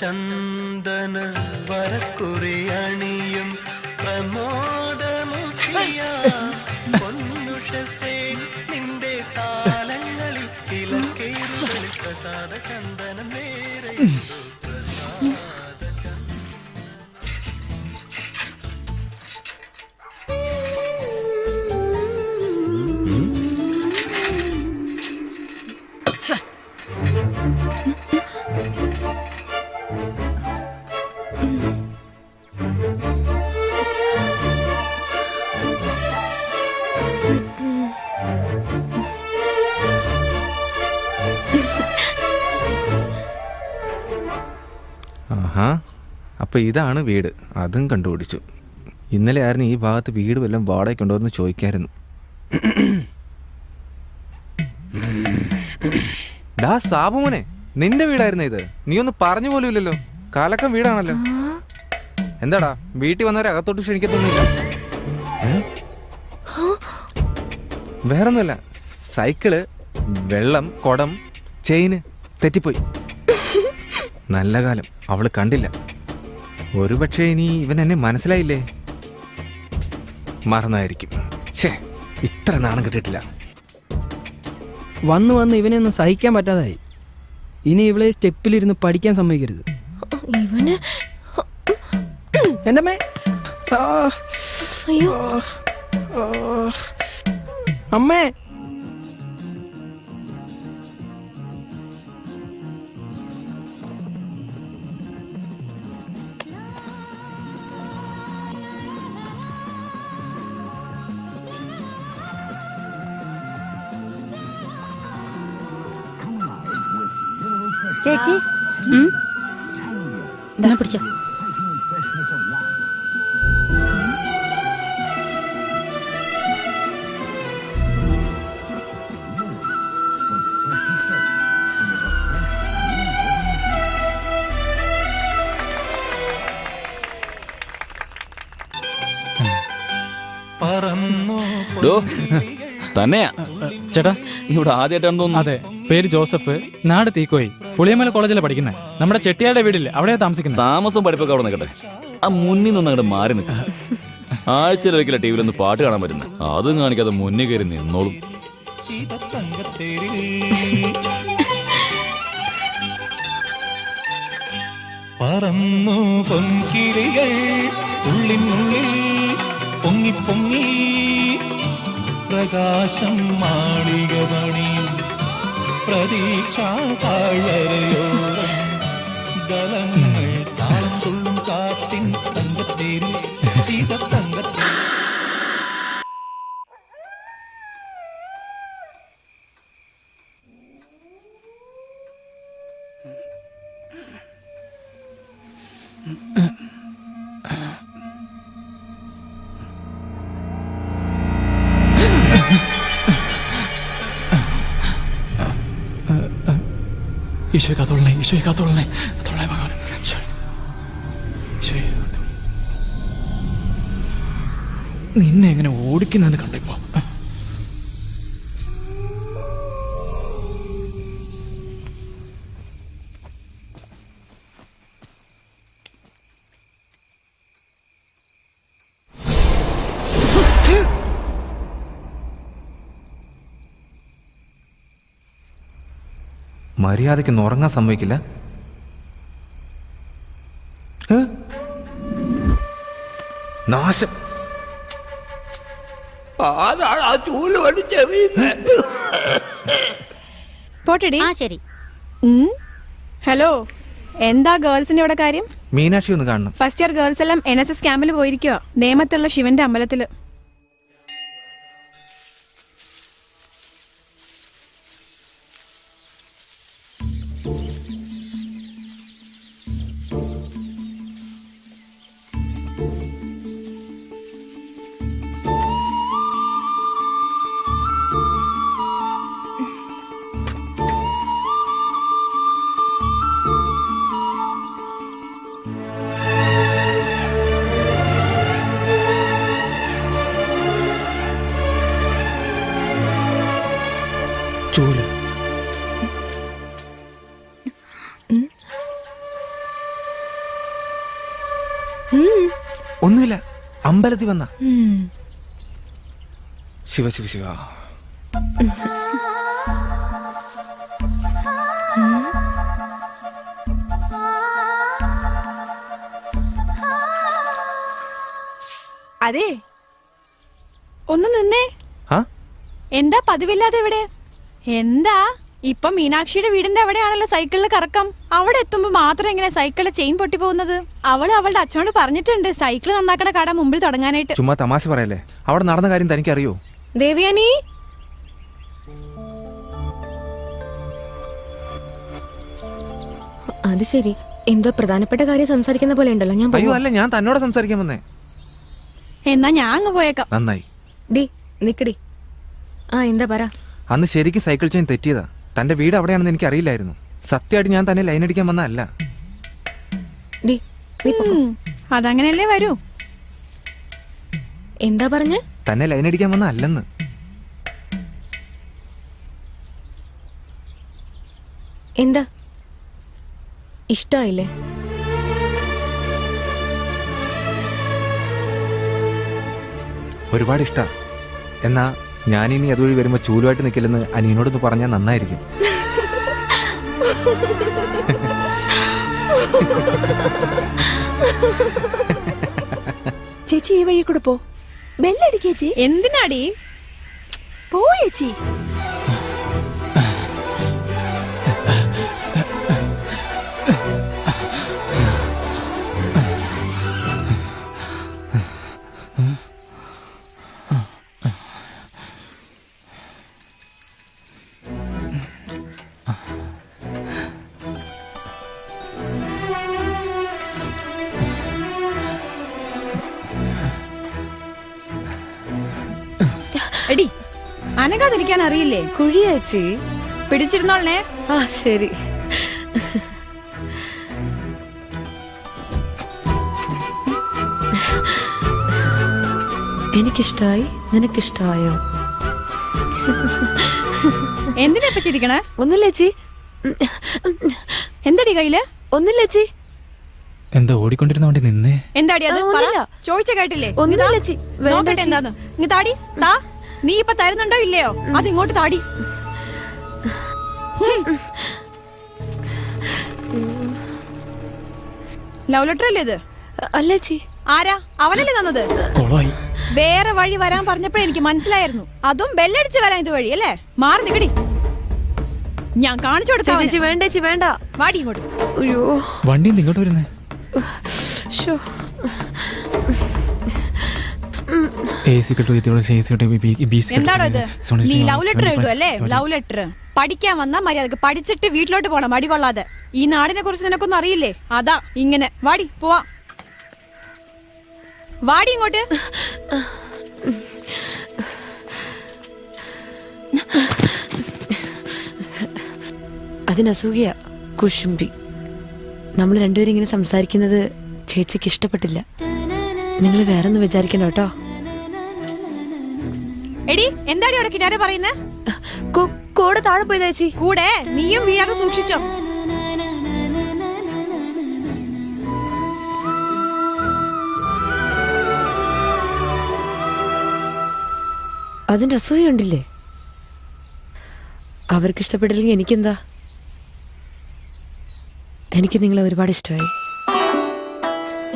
ചന്ദന വരക്കുറിയണിയും പ്രമോദമുഖിയ പൊന്നുഷസേ നിന്റെ താലങ്ങളിൽ തിലക്കേറുകളിൽ പ്രസാദ ചന്ദനം നേരെ ആഹാ, അപ്പോൾ ഇതാണ് വീട്. അതും കണ്ടുപിടിച്ചു. ഇന്നലെ ആയിരുന്നു ഈ ഭാഗത്ത് വീട് വല്ലതും വാടകയ്ക്കുണ്ടോ എന്ന് ചോദിക്കായിരുന്നു. ഡാ സാബുമോനെ, നിന്റെ വീടായിരുന്നു ഇത്? നീ ഒന്ന് പറഞ്ഞു പോലും ഇല്ലല്ലോ. കാലക്കം വീടാണല്ലോ. എന്താടാ വീട്ടിൽ വന്നവരെ അകത്തോട്ട് ക്ഷണിക്കത്തൊന്നുമില്ല? വേറൊന്നുമല്ല, സൈക്കിള്, വെള്ളം, കുടം, ചെയിന് തെറ്റിപ്പോയി. നല്ല കാലം അവള് കണ്ടില്ല. ഒരുപക്ഷെ ഇനി ഇവൻ എന്നെ മനസ്സിലായില്ലേ? മറന്നായിരിക്കും. ഛേ, ഇത്ര നാണം കിട്ടിയിട്ടില്ല. വന്ന് വന്ന് ഇവനെ ഒന്നും സഹിക്കാൻ പറ്റാതായി. ഇനി ഇവളെ സ്റ്റെപ്പിലിരുന്ന് പഠിക്കാൻ സമ്മതിക്കരുത്. ഇവന് എൻ്റെ അമ്മേ, അയ്യോ അമ്മേ. ചേച്ചി പിടിച്ചോ. തന്നെയാ ചേട്ടാ, ഇവിടെ ആദ്യമായിട്ടാണെന്ന് തോന്നുന്നു. അതെ, പേര് ജോസഫ്, നാട് തീക്കോയി, പുളിയമല കോളേജിലാണ് പഠിക്കുന്നത്. നമ്മുടെ ചെട്ടിയാരുടെ വീടില്ലേ, അവിടെയാ താമസിക്കുന്നത്. താമസം പഠിപ്പൊക്കെ അവിടെ നിൽക്കട്ടെ, ആ മുന്നിൽ നിന്ന് അങ്ങോട്ട് മാറി നിൽക്കും. ആഴ്ചയിൽ ഒരിക്കലും ടി വിയിൽ ഒന്ന് പാട്ട് കാണാൻ പറ്റുന്നത്, അതും കാണിക്കാതെ മുന്നിൽ കയറി നിന്നോളും. പറന്നു പൊൻകിളികൾ ഉള്ളിനുള്ളിൽ പൊങ്ങി പൊങ്ങി പ്രകാശം മാളിക പണിയും പ്രതീക്ഷാ താഴ്വരയോരം ദളങ്ങൾ താളം തുള്ളും കാത്തിൻ തങ്കത്തേരിൽ സീതത്തങ്കത്തിൽ. ഈശോയെ കാത്തോളണേ, ഈശോയെ കാത്തോളണേ, കാത്തോളണേ ഭഗവാൻ. നിന്നെ എങ്ങനെ ഓടിക്കുന്നെന്ന് കണ്ടിപ്പോ. മര്യാദയ്ക്ക് ഉറങ്ങാൻ സമ്മതിക്കില്ല. നാശം. പോട്ടെടി. ശരി. ഹലോ, എന്താ ഗേൾസിന്റെ ഇവിടെ കാര്യം? മീനാക്ഷി ഒന്ന് കാണണം. ഫസ്റ്റ് ഇയർ ഗേൾസ് എല്ലാം NSS ക്യാമ്പിൽ പോയിരിക്കുക, നേമത്തുള്ള ശിവന്റെ അമ്പലത്തില്. ചൂല്. ഒന്നുമില്ല, അമ്പലത്തിൽ വന്ന. ശിവ ശിവ ശിവ. അതെ, ഒന്ന് നിന്നേ. ആ എന്താ പതിവില്ലാതെ ഇവിടെ? എന്താ ഇപ്പൊ മീനാക്ഷിയുടെ വീടിന്റെ അവിടെയാണല്ലോ സൈക്കിളിൽ കറക്കം. അവിടെ എത്തുമ്പോ മാത്രം എങ്ങനെ സൈക്കിളിലെ ചെയിൻ പൊട്ടി പോകുന്നത്? അവള് അവളുടെ അച്ഛനോട് പറഞ്ഞിട്ടുണ്ട് സൈക്കിൾ നന്നാക്കണ കട മുമ്പിൽ തുടങ്ങാനായിട്ട്. ചുമ്മാ തമാശ പറയല്ലേ. അവിടെ നടന്ന കാര്യം തനിക്കറിയോ? ദേവയാനി, അത് ശരി. എന്തോ പ്രധാനപ്പെട്ട കാര്യം സംസാരിക്കുന്ന പോലെ ഉണ്ടല്ലോ. ഞാൻ അയ്യോ അല്ല, ഞാൻ തന്നോട് സംസാരിക്കാൻ വന്നേ. എന്നാ ഞാൻ അങ്ങ് പോയേക്കാം. നന്നായി. ഡി നിക്കടി. ആ എന്താ പറ. അന്ന് ശരിക്കും സൈക്കിൾ ചെയിൻ തെറ്റിയതാ. തന്റെ വീട് അവിടെയാണെന്ന് എനിക്ക് അറിയില്ലായിരുന്നു. സത്യമായിട്ട് ഞാൻ തന്നെ ലൈൻ അടിക്കാൻ വന്നതല്ല. ഡി നീ പോ. അതങ്ങനെയല്ലേ വരൂ. എന്താ പറഞ്ഞ? തന്നെ ലൈൻ അടിക്കാൻ വന്ന അല്ലെന്ന്. എന്താ ഇഷ്ടായില്ലേ? ഒരുപാട് ഇഷ്ടാ. എന്നാ ഞാനിനി അതുവഴി വരുമ്പോ ചൂലുമായിട്ട് നിൽക്കില്ലെന്ന് അനിയനോടൊന്ന് പറഞ്ഞാൽ നന്നായിരിക്കും. ചേച്ചി ഈ വഴി കൂടെ പോ. ബെല്ലടിക്കേച്ചി. എന്തിനാടി? പോ ചേച്ചി. എടി, അനങ്ങാതിരിക്കാൻ അറിയില്ലേ? കുഴിയേച്ചി പിടിച്ചിരുന്നോളേ. ആ ശരി. എനിക്കിഷ്ടായി. നിനക്കിഷ്ടായോ? എന്തിനാ ഇപ്പൊ ചിരിക്കണേ? ഒന്നില്ലേച്ചി. എന്തടി കയ്യില്? ഒന്നില്ലേച്ചി. എന്താ ഓടിക്കൊണ്ടിരുന്ന വണ്ടി നിന്നേ? എന്താടി അത്? ആ, ഒന്നുമില്ല. ചോദിച്ച കേട്ടില്ലേ? ഒന്നുമില്ല ചേച്ചി. വേണ്ട നോക്കട്ടെ ചേച്ചി. എന്താന്ന്. ഇങ്ങ് താടി. താ. നീ ഇപ്പൊ തരുന്നുണ്ടോ ഇല്ലയോ? അത് ഇങ്ങോട്ട് താടി. ലവ് ലെറ്റർ അല്ലേ ഇത്? അല്ലേച്ചി. ആരാ? അവനല്ലേ തന്നത്? കൊളമായി. വേറെ വഴി വരാൻ പറഞ്ഞപ്പോഴേ എനിക്ക് മനസ്സിലായിരുന്നു. അതും ബെല്ലടിച്ച് വരാൻ ഇത് വഴി അല്ലേ? മാറി നിക്കടി. ഞാൻ കാണിച്ചു കൊടുക്കാം. ചേച്ചി വേണ്ട ചേച്ചി വേണ്ട. വാടി ഇങ്ങോട്ട്. അയ്യോ വണ്ടി ഇങ്ങോട്ട് വരുന്നേ. ശോ. എന്താണോ ഇത്? നീ ലവ് ലെറ്റർ എഴുതും അല്ലേ? ലവ് ലെറ്റർ പഠിക്കാൻ വന്നാ മര്യാദക്ക് പഠിച്ചിട്ട് വീട്ടിലോട്ട് പോണം. മടി കൊള്ളാതെ. ഈ നാടിനെ കുറിച്ച് നിനക്കൊന്നും അറിയില്ലേ? അതാ ഇങ്ങനെ. വാടി പോവാ. വാടി ഇങ്ങോട്ട്. അതിനസൂയ കുശുംബി. നമ്മൾ രണ്ടുപേരും ഇങ്ങനെ സംസാരിക്കുന്നത് ചേച്ചിക്ക് ഇഷ്ടപ്പെട്ടില്ല. നിങ്ങൾ വേറൊന്നും വിചാരിക്കണ്ട കേട്ടോ. എടി, എന്താടി അവിടെ കിനാരെ പറയുന്നേ? കൂടെ താഴെ പോയി ചേച്ചി. കൂടെ നീയും വീഴാതെ സൂക്ഷിച്ചോ. അതിന്റെ അസൂയ ഉണ്ടില്ലേ? അവർക്ക് ഇഷ്ടപ്പെട്ടില്ലെങ്കിൽ എനിക്കെന്താ? എനിക്ക് നിങ്ങളെ ഒരുപാട് ഇഷ്ടമായി.